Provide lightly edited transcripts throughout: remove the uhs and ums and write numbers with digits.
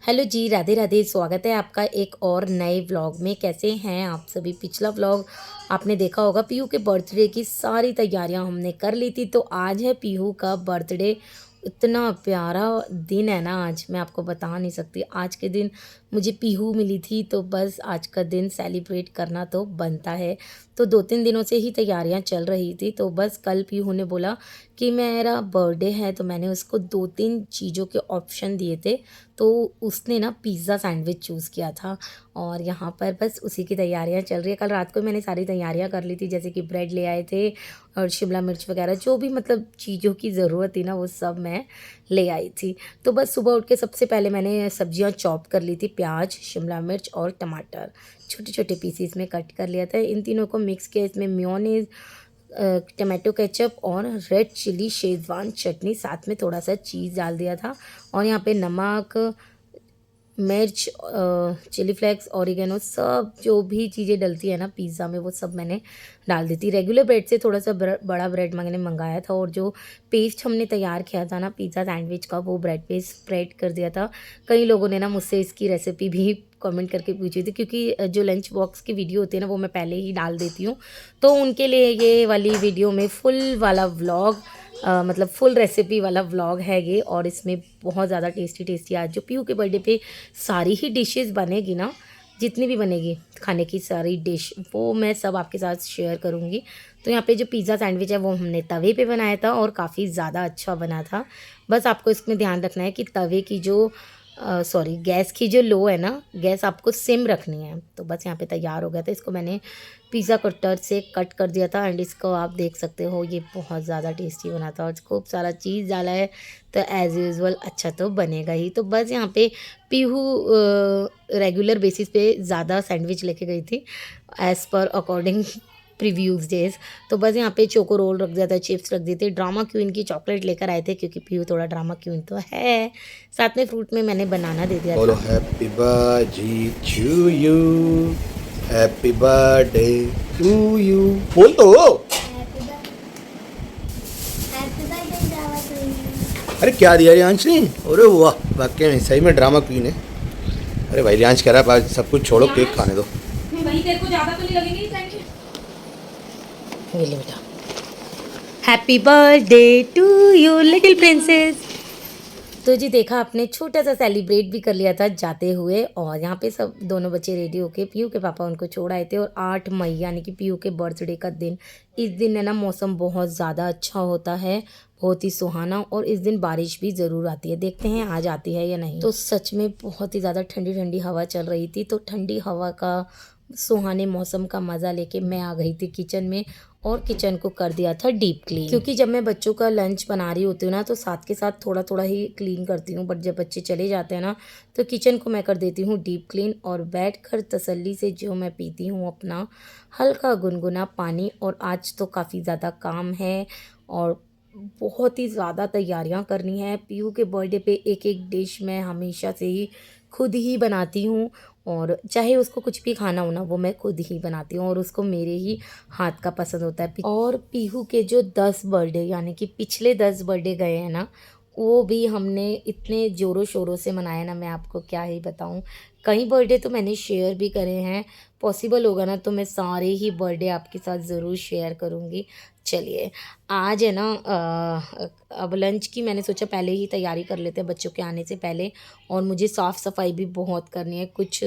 Hello जी, राधे राधे। स्वागत है आपका एक और नए व्लॉग में। कैसे हैं आप सभी? पिछला व्लॉग आपने देखा होगा, पीहू के बर्थडे की सारी तैयारियां हमने कर ली थी। तो आज है पीहू का बर्थडे। इतना प्यारा दिन है ना आज, मैं आपको बता नहीं सकती। आज के दिन मुझे पीहू मिली थी, तो बस आज का दिन सेलिब्रेट करना तो बनता है। तो 2-3 दिनों से ही तैयारियां चल रही थी। तो बस कल पीहू ने बोला कि मेरा बर्थडे है, तो मैंने उसको 2-3 चीज़ों के ऑप्शन दिए थे। तो उसने ना पिज़्ज़ा सैंडविच चूज़ किया था और यहाँ पर बस उसी की तैयारियां चल रही है। कल रात को मैंने सारी तैयारियां कर ली थी, जैसे कि ब्रेड ले आए थे और शिमला मिर्च वगैरह, जो भी मतलब चीज़ों की ज़रूरत थी ना वो सब मैं ले आई थी। तो बस सुबह उठ के सबसे पहले मैंने सब्जियां चॉप कर ली थी। प्याज, शिमला मिर्च और टमाटर छोटे छोटे पीसीस में कट कर लिया था। इन तीनों को मिक्स किया। इसमें मेयोनीज, टमाटो केचप और रेड चिली शेजवान चटनी, साथ में थोड़ा सा चीज़ डाल दिया था। और यहाँ पे नमक, मिर्च, चिली फ्लेक्स, ऑरिगेनो, सब जो भी चीज़ें डलती है ना पिज़्ज़ा में वो सब मैंने डाल दी थी। रेगुलर ब्रेड से थोड़ा सा बड़ा ब्रेड मैंने मंगाया था और जो पेस्ट हमने तैयार किया था ना पिज़्ज़ा सैंडविच का, वो ब्रेड पे स्प्रेड कर दिया था। कई लोगों ने ना मुझसे इसकी रेसिपी भी कमेंट करके पूछी थी, क्योंकि जो लंच बॉक्स की वीडियो होती है ना वो मैं पहले ही डाल देती हूँ। तो उनके लिए ये वाली वीडियो में फुल वाला व्लॉग, मतलब फुल रेसिपी वाला व्लॉग है ये। और इसमें बहुत ज़्यादा टेस्टी टेस्टी आज जो पीहू के बर्थडे पे सारी ही डिशेस बनेगी ना, जितनी भी बनेगी खाने की सारी डिश, वो मैं सब आपके साथ शेयर करूँगी। तो यहाँ पे जो पिज़्ज़ा सैंडविच है वो हमने तवे पे बनाया था और काफ़ी ज़्यादा अच्छा बना था। बस आपको इसमें ध्यान रखना है कि तवे की जो सॉरी गैस की जो लो है ना, गैस आपको सिम रखनी है। तो बस यहाँ पे तैयार हो गया था। इसको मैंने पिज़्ज़ा कटर से कट कर दिया था एंड इसको आप देख सकते हो, ये बहुत ज़्यादा टेस्टी बना था और खूब सारा चीज़ डाला है, तो एज़ यूजुअल अच्छा तो बनेगा ही। तो बस यहाँ पे पीहू रेगुलर बेसिस पे ज़्यादा सैंडविच लेके गई थी as per according previews days. तो बस यहाँ पे चोको रोल रख दिया था, चिप्स रख दिए थे, ड्रामा क्वीन की चॉकलेट लेकर आए थे क्योंकि पीहू थोड़ा ड्रामा क्वीन तो है। साथ में फ्रूट में मैंने बनाना दे दिया बोलो था। Happy birthday to you, happy birthday to you. बोल तो। अरे क्या दिया रियांश ने? अरे वाह, वाकई में सही में ड्रामा क्वीन है। अरे भाई रियांश कह रहा है सब कुछ छोड़ो, केक खाने दो। वही तेरे को ज़्यादा तो नहीं लगेगी टाइम। ये ले बेटा। Happy birthday to you little princess. तो जी देखा, आपने छोटा सा सेलिब्रेट भी कर लिया था जाते हुए। और यहाँ पे सब दोनों बच्चे रेडी होके पीयू के पापा उनको छोड़ आए थे। और 8 मई यानी कि पीयू के बर्थडे का दिन, इस दिन है ना मौसम बहुत ज़्यादा अच्छा होता है, बहुत ही सुहाना। और इस दिन बारिश भी ज़रूर आती है, देखते हैं आज आती है या नहीं। तो सच में बहुत ही ज़्यादा ठंडी ठंडी हवा चल रही थी। तो ठंडी हवा का, सुहाने मौसम का मज़ा लेके मैं आ गई थी किचन में और किचन को कर दिया था डीप क्लीन। क्योंकि जब मैं बच्चों का लंच बना रही होती हूँ ना, तो साथ के साथ थोड़ा थोड़ा ही क्लीन करती हूँ, बट जब बच्चे चले जाते हैं ना तो किचन को मैं कर देती हूँ डीप क्लीन। और बैठकर तसल्ली से जो मैं पीती हूँ अपना हल्का गुनगुना पानी। और आज तो काफ़ी ज़्यादा काम है और बहुत ही ज़्यादा तैयारियां करनी है। पीयू के बर्थडे पे एक एक डिश मैं हमेशा से ही खुद ही बनाती हूँ। और चाहे उसको कुछ भी खाना हो ना, वो मैं खुद ही बनाती हूँ और उसको मेरे ही हाथ का पसंद होता है। और पीहू के जो 10 बर्थडे यानी कि पिछले 10 बर्थडे गए हैं ना, वो भी हमने इतने ज़ोरों शोरों से मनाया ना, मैं आपको क्या ही बताऊँ। कई बर्थडे तो मैंने शेयर भी करे हैं। पॉसिबल होगा ना तो मैं सारे ही बर्थडे आपके साथ ज़रूर शेयर करूँगी। चलिए, आज है ना अब लंच की मैंने सोचा पहले ही तैयारी कर लेते हैं बच्चों के आने से पहले। और मुझे साफ़ सफाई भी बहुत करनी है। कुछ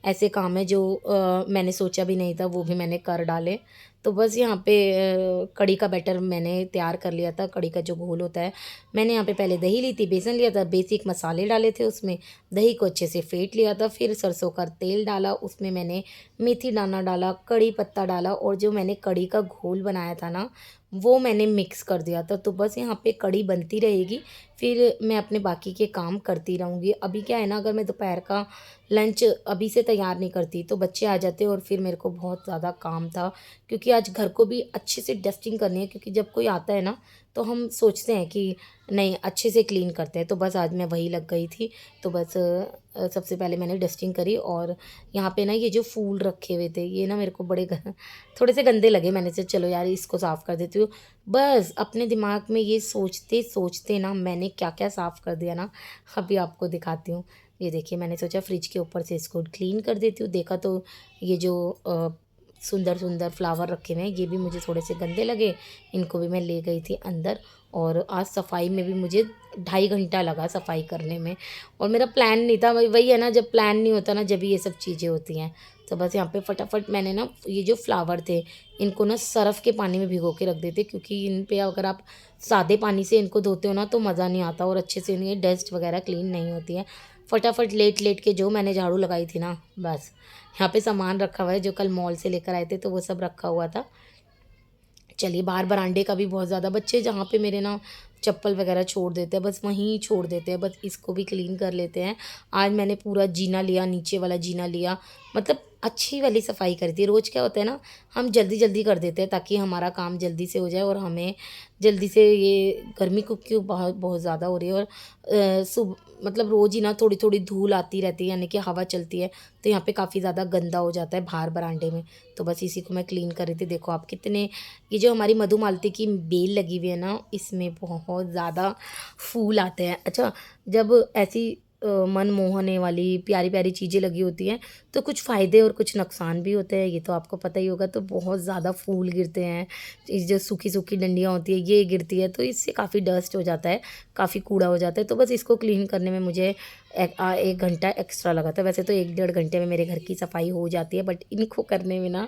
ऐसे काम है जो मैंने सोचा भी नहीं था, वो भी मैंने कर डाले। तो बस यहाँ पे कड़ी का बैटर मैंने तैयार कर लिया था। कड़ी का जो घोल होता है, मैंने यहाँ पे पहले दही ली थी, बेसन लिया था, बेसिक मसाले डाले थे उसमें, दही को अच्छे से फेंट लिया था, फिर सरसों का तेल डाला, उसमें मैंने मेथी दाना डाला, कड़ी पत्ता डाला और जो मैंने कड़ी का घोल बनाया था ना वो मैंने मिक्स कर दिया था। तो बस यहाँ पे कड़ी बनती रहेगी, फिर मैं अपने बाकी के काम करती रहूँगी। अभी क्या है ना, अगर मैं दोपहर का लंच अभी से तैयार नहीं करती तो बच्चे आ जाते और फिर मेरे को बहुत ज़्यादा काम था। क्योंकि आज घर को भी अच्छे से डस्टिंग करनी है, क्योंकि जब कोई आता है ना तो हम सोचते हैं कि नहीं अच्छे से क्लीन करते हैं। तो बस आज मैं वही लग गई थी। तो बस सबसे पहले मैंने डस्टिंग करी। और यहाँ पे ना ये जो फूल रखे हुए थे ये ना मेरे को बड़े थोड़े से गंदे लगे। मैंने सोचा चलो यार इसको साफ़ कर देती हूँ। बस अपने दिमाग में ये सोचते सोचते ना मैंने क्या क्या साफ़ कर दिया ना, अभी आपको दिखाती हूँ। ये देखिए, मैंने सोचा फ्रिज के ऊपर से इसको क्लीन कर देती हूँ। देखा तो ये जो सुंदर सुंदर फ्लावर रखे हुए हैं ये भी मुझे थोड़े से गंदे लगे, इनको भी मैं ले गई थी अंदर। और आज सफाई में भी मुझे 2.5 घंटा लगा सफाई करने में, और मेरा प्लान नहीं था। वही है ना, जब प्लान नहीं होता ना, जब ये सब चीज़ें होती हैं। तो बस यहाँ पे फटाफट मैंने ना ये जो फ्लावर थे इनको ना सरफ़ के पानी में भिगो के रख देते, क्योंकि इन पे अगर आप सादे पानी से इनको धोते हो ना तो मज़ा नहीं आता और अच्छे से इनकी डस्ट वगैरह क्लीन नहीं होती है। फटाफट लेट लेट के जो मैंने झाड़ू लगाई थी ना, बस यहाँ पे सामान रखा हुआ है जो कल मॉल से लेकर आए थे, तो वो सब रखा हुआ था। चलिए, बाहर बरांडे का भी बहुत ज़्यादा, बच्चे जहाँ पे मेरे ना चप्पल वगैरह छोड़ देते हैं बस वहीं छोड़ देते हैं, बस इसको भी क्लीन कर लेते हैं। आज मैंने पूरा जीना लिया, नीचे वाला जीना लिया, मतलब अच्छी वाली सफाई करी थी। रोज़ क्या होता है ना, हम जल्दी जल्दी कर देते हैं ताकि हमारा काम जल्दी से हो जाए, और हमें जल्दी से, ये गर्मी को क्यों बहुत बहुत ज़्यादा हो रही है, और मतलब रोज़ ही ना थोड़ी थोड़ी धूल आती रहती है, यानी कि हवा चलती है, तो यहाँ पे काफ़ी ज़्यादा गंदा हो जाता है बाहर बरांडे में। तो बस इसी को मैं क्लीन कर रही थी। देखो आप कितने, ये जो हमारी मधुमालती की बेल लगी हुई है ना, इसमें बहुत ज़्यादा फूल आते हैं। अच्छा, जब ऐसी मन मोहने वाली प्यारी प्यारी चीज़ें लगी होती हैं तो कुछ फ़ायदे और कुछ नुकसान भी होते हैं, ये तो आपको पता ही होगा। तो बहुत ज़्यादा फूल गिरते हैं, ये जो सूखी सूखी डंडियाँ होती है ये गिरती है, तो इससे काफ़ी डस्ट हो जाता है, काफ़ी कूड़ा हो जाता है। तो बस इसको क्लीन करने में मुझे 1 घंटा एक्स्ट्रा लगा था। वैसे तो 1-1.5 घंटे में मेरे घर की सफाई हो जाती है, बट इनको करने में ना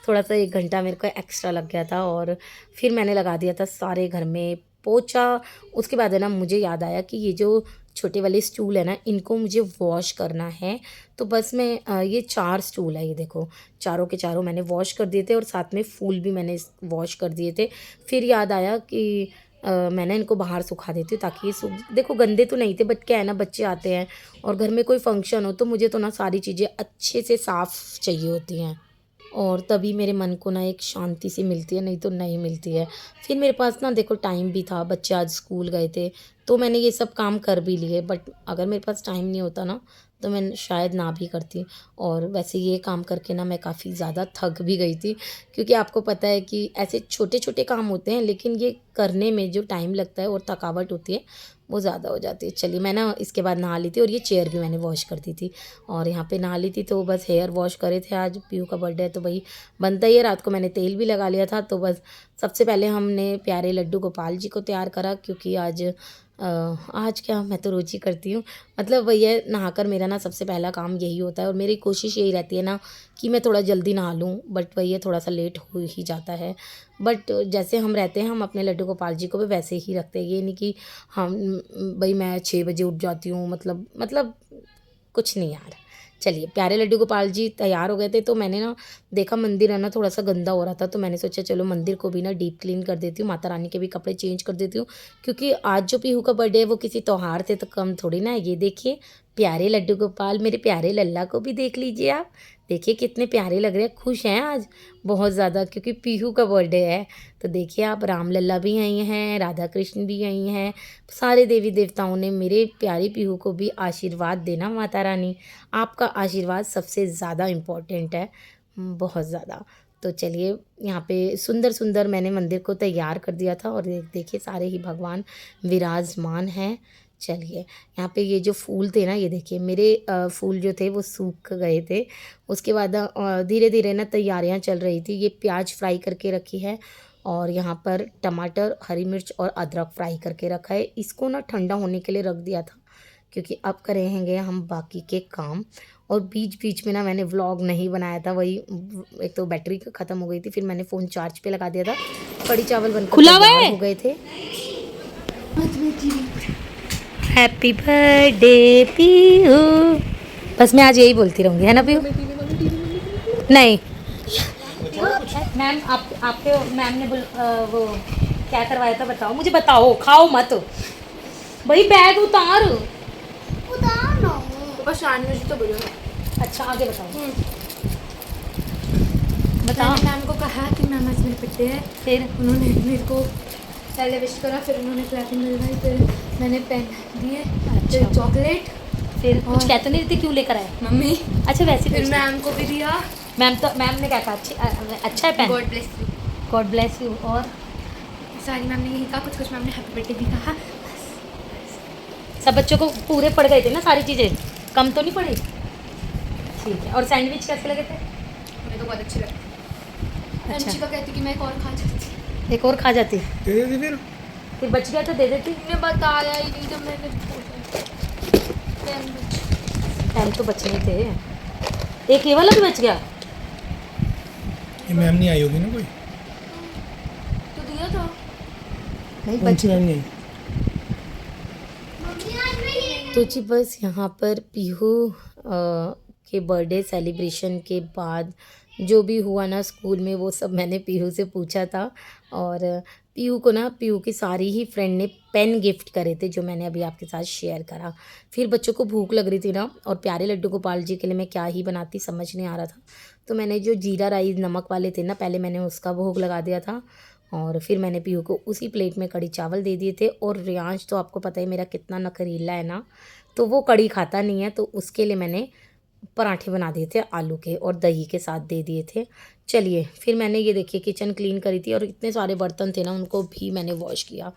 थोड़ा सा 1 घंटा मेरे को एक्स्ट्रा लग गया था। और फिर मैंने लगा दिया था सारे घर में पोछा। उसके बाद है ना मुझे याद आया कि ये जो छोटे वाले स्टूल है ना, इनको मुझे वॉश करना है। तो बस मैं ये 4 स्टूल है, ये देखो चारों के चारों मैंने वॉश कर दिए थे, और साथ में फूल भी मैंने वॉश कर दिए थे। फिर याद आया कि मैंने इनको बाहर सुखा देती हूँ ताकि ये सूख, देखो गंदे तो नहीं थे, बट क्या है ना, बच्चे आते हैं और घर में कोई फंक्शन हो तो मुझे तो ना सारी चीज़ें अच्छे से साफ़ चाहिए होती हैं, और तभी मेरे मन को ना एक शांति सी मिलती है, नहीं तो नहीं मिलती है। फिर मेरे पास ना देखो टाइम भी था, बच्चे आज स्कूल गए थे तो मैंने ये सब काम कर भी लिए, बट अगर मेरे पास टाइम नहीं होता ना तो मैं शायद ना भी करती। और वैसे ये काम करके ना मैं काफ़ी ज़्यादा थक भी गई थी, क्योंकि आपको पता है कि ऐसे छोटे छोटे काम होते हैं लेकिन ये करने में जो टाइम लगता है और थकावट होती है वो ज़्यादा हो जाती है। चलिए, मैं ना इसके बाद नहा ली थी, और ये चेयर भी मैंने वॉश कर दी थी, और यहाँ पे नहा ली थी। तो बस हेयर वॉश करे थे, आज पीयू का बर्थडे है तो भाई बनता ही है। रात को मैंने तेल भी लगा लिया था। तो बस सबसे पहले हमने प्यारे लड्डू गोपाल जी को तैयार करा, क्योंकि आज क्या, मैं तो रोज़ ही करती हूँ, मतलब भैया नहाकर मेरा ना सबसे पहला काम यही होता है, और मेरी कोशिश यही रहती है ना कि मैं थोड़ा जल्दी नहा लूँ, बट भैया थोड़ा सा लेट हो ही जाता है। बट जैसे हम रहते हैं, हम अपने लड्डू गोपाल जी को भी वैसे ही रखते हैं। ये नहीं कि हम भाई मैं 6 बजे उठ जाती हूँ, मतलब कुछ नहीं यार। चलिए, प्यारे लड्डू गोपाल जी तैयार हो गए थे, तो मैंने ना देखा मंदिर है ना थोड़ा सा गंदा हो रहा था, तो मैंने सोचा चलो मंदिर को भी ना डीप क्लीन कर देती हूँ, माता रानी के भी कपड़े चेंज कर देती हूँ, क्योंकि आज जो पीहू का बर्थडे है वो किसी त्यौहार से तो कम थोड़ी ना है। ये देखिए प्यारे लड्डू गोपाल, मेरे प्यारे लल्ला को भी देख लीजिए आप, देखिए कितने प्यारे लग रहे हैं। खुश हैं आज बहुत ज़्यादा, क्योंकि पीहू का बर्थडे है। तो देखिए आप, राम लल्ला भी आई हैं, राधा कृष्ण भी आई हैं, सारे देवी देवताओं ने मेरे प्यारे पीहू को भी आशीर्वाद देना। माता रानी, आपका आशीर्वाद सबसे ज़्यादा इम्पोर्टेंट है, बहुत ज़्यादा। तो चलिए, यहाँ पे सुंदर सुंदर मैंने मंदिर को तैयार कर दिया था, और देखिए सारे ही भगवान विराजमान हैं। चलिए, यहाँ पे ये जो फूल थे ना, ये देखिए मेरे फूल जो थे वो सूख गए थे। उसके बाद धीरे धीरे ना तैयारियाँ चल रही थी। ये प्याज फ्राई करके रखी है, और यहाँ पर टमाटर, हरी मिर्च और अदरक फ्राई करके रखा है। इसको ना ठंडा होने के लिए रख दिया था, क्योंकि अब करेंगे हम बाकी के काम। और बीच बीच में ना मैंने व्लॉग नहीं बनाया था, वही एक तो बैटरी ख़त्म हो गई थी, फिर मैंने फ़ोन चार्ज पे लगा दिया था। कड़ी चावल बनकर तैयार हो गए थे। हैप्पी बर्थडे पीहू, बस मैं आज यही बोलती रहूँगी, है ना पीहू? नहीं मैम, आपके मैम ने वो क्या करवाया था बताओ मुझे, बताओ, खाओ मत भाई, बैग उतार ना बस जानने तो बोलो। अच्छा, आगे बताओ। मैंने मैम को कहा कि मैम आज मेरे बर्थडे है, फिर उन्होंने मेरे को पहले विश करा, फिर उन्होंने क्लैपिंग मिलवाई, फिर मैंने पेन दिए, अच्छा, चॉकलेट, फिर कुछ कहते नहीं थे क्यों लेकर आए मम्मी। अच्छा, वैसे फिर मैम को भी दिया। मैम ने क्या कहा? अच्छा है pen, God bless you. God bless you. और सारी मैम ने यही कहा, कुछ कुछ मैम ने हैप्पी बर्थडे भी कहा। सब बच्चों को पूरे पड़ गए थे ना सारी चीज़ें। कम तो नहीं पड़े? ठीक है। और सैंडविच कैसे लगे थे? हमें तो बहुत अच्छे लगे। अच्छा। अंशिका कहती कि मैं एक और खा जाती। एक और खा जाती, दे दे फिर बच गया तो दे देती। तुमने बताया ही नहीं जब मैंने टाइम तो बचने थे। एक ये वाला भी बच गया। ये मैम नहीं आई होगी ना कोई? तो दिया था। नहीं कौन बच सी मैम नहीं आई? तो जी बस यहाँ पर पीहू के बर्थडे सेलिब्रेशन के बाद जो भी हुआ ना स्कूल में वो सब मैंने पीहू से पूछा था। और पीहू को ना पीहू की सारी ही फ्रेंड ने पेन गिफ्ट करे थे जो मैंने अभी आपके साथ शेयर करा। फिर बच्चों को भूख लग रही थी ना, और प्यारे लड्डू गोपाल जी के लिए मैं क्या ही बनाती समझ नहीं आ रहा था। तो मैंने जो जीरा राइस नमक वाले थे ना, पहले मैंने उसका भोग लगा दिया था, और फिर मैंने पीहू को उसी प्लेट में कड़ी चावल दे दिए थे। और रियांश तो आपको पता है मेरा कितना नखरीला है ना, तो वो कड़ी खाता नहीं है, तो उसके लिए मैंने पराठे बना दिए थे आलू के और दही के साथ दे दिए थे। चलिए फिर मैंने ये देखिए किचन क्लीन करी थी, और इतने सारे बर्तन थे ना उनको भी मैंने वॉश किया।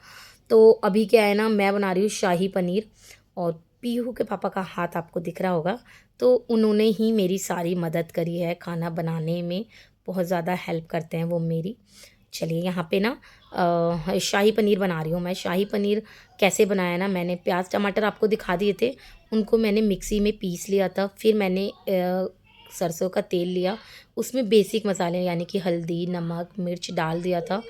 तो अभी क्या है ना, मैं बना रही हूँ शाही पनीर, और पीहू के पापा का हाथ आपको दिख रहा होगा, तो उन्होंने ही मेरी सारी मदद करी है खाना बनाने में, बहुत ज़्यादा हेल्प करते हैं वो मेरी। चलिए यहाँ पे ना शाही पनीर बना रही हूँ मैं। शाही पनीर कैसे बनाया ना, मैंने प्याज टमाटर आपको दिखा दिए थे, उनको मैंने मिक्सी में पीस लिया था। फिर मैंने सरसों का तेल लिया, उसमें बेसिक मसाले यानी कि हल्दी नमक मिर्च डाल दिया था।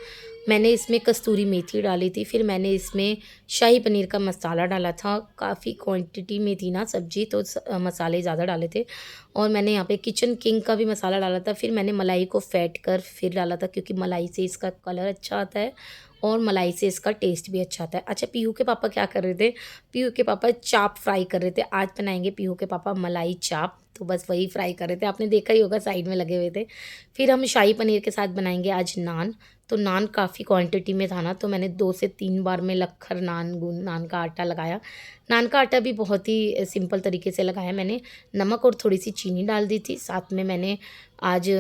मैंने इसमें कस्तूरी मेथी डाली थी। फिर मैंने इसमें शाही पनीर का मसाला डाला था। काफ़ी क्वांटिटी में थी ना सब्ज़ी, तो मसाले ज़्यादा डाले थे। और मैंने यहाँ पे किचन किंग का भी मसाला डाला था। फिर मैंने मलाई को फेंट कर फिर डाला था, क्योंकि मलाई से इसका कलर अच्छा आता है और मलाई से इसका टेस्ट भी अच्छा आता है। अच्छा, पीहू के पापा क्या कर रहे थे? पीहू के पापा चाप फ्राई कर रहे थे। आज बनाएंगे पीहू के पापा मलाई चाप, तो बस वही फ्राई कर रहे थे, आपने देखा ही होगा साइड में लगे हुए थे। फिर हम शाही पनीर के साथ बनाएंगे आज नान। तो नान काफ़ी क्वांटिटी में था ना, तो मैंने 2 से 3 बार में लखर नान का आटा लगाया। नान का आटा भी बहुत ही सिंपल तरीके से लगाया मैंने। नमक और थोड़ी सी चीनी डाल दी थी, साथ में मैंने आज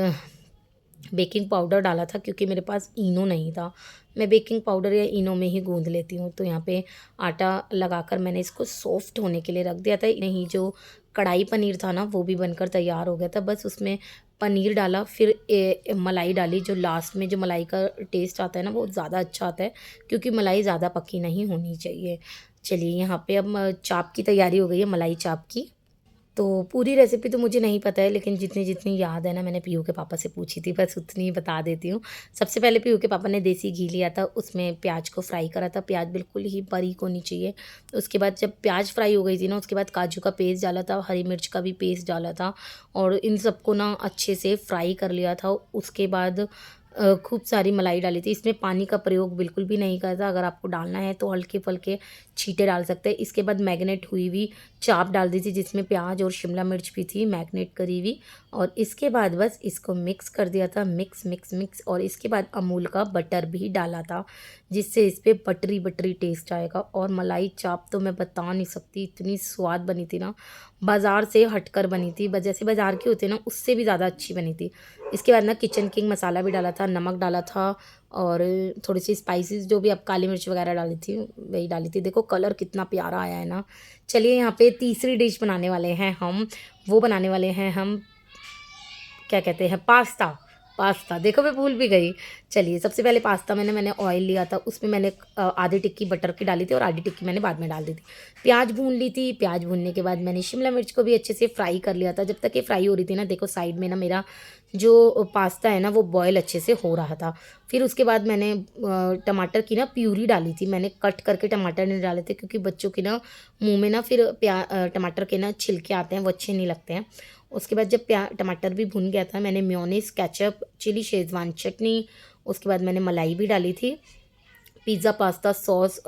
बेकिंग पाउडर डाला था, क्योंकि मेरे पास इनो नहीं था। मैं बेकिंग पाउडर या इनो में ही गूंद लेती हूँ। तो यहाँ पे आटा लगाकर मैंने इसको सॉफ्ट होने के लिए रख दिया था। नहीं, जो कढ़ाई पनीर था ना वो भी बनकर तैयार हो गया था। बस उसमें पनीर डाला, फिर मलाई डाली। जो लास्ट में जो मलाई का टेस्ट आता है ना वो ज़्यादा अच्छा आता है, क्योंकि मलाई ज़्यादा पक्की नहीं होनी चाहिए। चलिए यहाँ पे अब चाप की तैयारी हो गई है, मलाई चाप की। तो पूरी रेसिपी तो मुझे नहीं पता है, लेकिन जितनी जितनी याद है ना मैंने पीहू के पापा से पूछी थी, बस उतनी ही बता देती हूँ। सबसे पहले पीहू के पापा ने देसी घी लिया था, उसमें प्याज को फ्राई करा था। प्याज बिल्कुल ही बारीक होनी चाहिए। उसके बाद जब प्याज फ्राई हो गई थी ना, उसके बाद काजू का पेस्ट डाला था, हरी मिर्च का भी पेस्ट डाला था, और इन सबको ना अच्छे से फ्राई कर लिया था। उसके बाद खूब सारी मलाई डाली थी। इसमें पानी का प्रयोग बिल्कुल भी नहीं करा था। अगर आपको डालना है तो हल्के फुल्के छींटे डाल सकते हैं। इसके बाद मैग्नेट हुई हुई चाप डाल दी थी, जिसमें प्याज और शिमला मिर्च भी थी मैग्नेट करी हुई। और इसके बाद बस इसको मिक्स कर दिया था, मिक्स मिक्स मिक्स। और इसके बाद अमूल का बटर भी डाला था, जिससे इस पर बटरी बटरी टेस्ट आएगा। और मलाई चाप तो मैं बता नहीं सकती, इतनी स्वाद बनी थी ना, बाज़ार से हटकर बनी थी। जैसे बाज़ार की होती है ना, उससे भी ज़्यादा अच्छी बनी थी। इसके बाद ना किचन किंग मसाला भी डाला था, नमक डाला था, और थोड़ी सी स्पाइसेस जो भी आप काली मिर्च वगैरह डाली थी वही डाली थी। देखो कलर कितना प्यारा आया है ना। चलिए यहाँ पे तीसरी डिश बनाने वाले हैं हम। वो बनाने वाले हैं हम, क्या कहते हैं, पास्ता। पास्ता देखो मैं भूल भी गई। चलिए सबसे पहले पास्ता मैंने ऑयल लिया था, उसमें मैंने आधी टिक्की बटर की डाली थी, और आधी टिक्की मैंने बाद में डाल दी थी। प्याज भून ली थी। प्याज भूनने के बाद मैंने शिमला मिर्च को भी अच्छे से फ्राई कर लिया था। जब तक ये फ्राई हो रही थी ना, देखो साइड में ना मेरा जो पास्ता है ना वो बॉयल अच्छे से हो रहा था। फिर उसके बाद मैंने टमाटर की ना प्यूरी डाली थी। मैंने कट करके टमाटर नहीं डाले थे, क्योंकि बच्चों की ना मुँह में ना फिर टमाटर के ना छिलके आते हैं, वो अच्छे नहीं लगते हैं। उसके बाद जब टमाटर भी भुन गया था, मैंने मेयोनीज केचप चिली शेजवान चटनी, उसके बाद मैंने मलाई भी डाली थी, पिज़्ज़ा पास्ता सॉस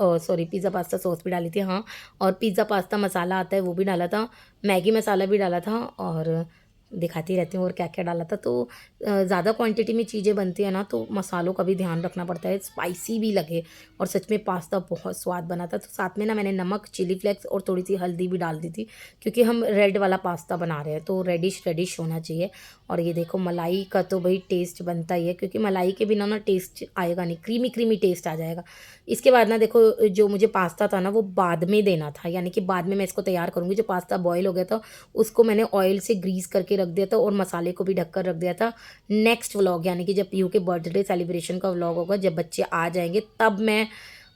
भी डाली थी, हाँ। और पिज़्ज़ा पास्ता मसाला आता है वो भी डाला था, मैगी मसाला भी डाला था, और दिखाती रहती हूँ और क्या क्या डाला था। तो ज़्यादा क्वांटिटी में चीज़ें बनती है ना, तो मसालों का भी ध्यान रखना पड़ता है, स्पाइसी भी लगे। और सच में पास्ता बहुत स्वाद बना था। तो साथ में ना मैंने नमक, चिली फ्लेक्स और थोड़ी सी हल्दी भी डाल दी थी, क्योंकि हम रेड वाला पास्ता बना रहे हैं तो रेडिश रेडिश होना चाहिए। और ये देखो मलाई का तो भाई टेस्ट बनता ही है, क्योंकि मलाई के बिना ना टेस्ट आएगा नहीं, क्रीमी क्रीमी टेस्ट आ जाएगा। इसके बाद ना देखो, जो मुझे पास्ता था ना वो बाद में देना था, यानी कि बाद में मैं इसको तैयार करूँगी। जो पास्ता बॉयल हो गया था उसको मैंने ऑयल से ग्रीस करके रख दिया था और मसाले को भी ढककर रख दिया था। नेक्स्ट व्लॉग, यानी कि जब पीहू के बर्थडे सेलिब्रेशन का व्लॉग होगा, जब बच्चे आ जाएंगे, तब मैं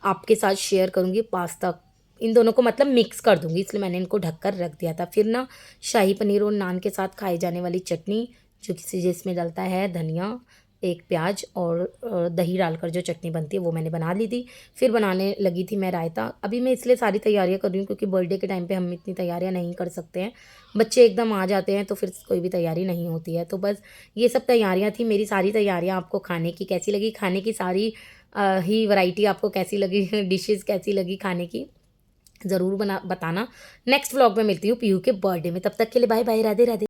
आपके साथ शेयर करूँगी पास्ता। इन दोनों को मतलब मिक्स कर दूँगी, इसलिए मैंने इनको ढककर रख दिया था। फिर ना शाही पनीर और नान के साथ खाई जाने वाली चटनी, जो किसी जिसमें डलता है धनिया, एक प्याज और दही डालकर जो चटनी बनती है वो मैंने बना ली थी। फिर बनाने लगी थी मैं रायता। अभी मैं इसलिए सारी तैयारियां कर रही हूँ क्योंकि बर्थडे के टाइम पे हम इतनी तैयारियां नहीं कर सकते हैं, बच्चे एकदम आ जाते हैं तो फिर कोई भी तैयारी नहीं होती है। तो बस ये सब तैयारियां थी मेरी। सारी तैयारियां आपको खाने की कैसी लगी, खाने की सारी ही वैरायटी आपको कैसी लगी, डिशेज़ कैसी लगी खाने की, ज़रूर बताना। नेक्स्ट व्लॉग में मिलती हूँ पीयू के बर्थडे में। तब तक के लिए बाय बाय, राधे राधे।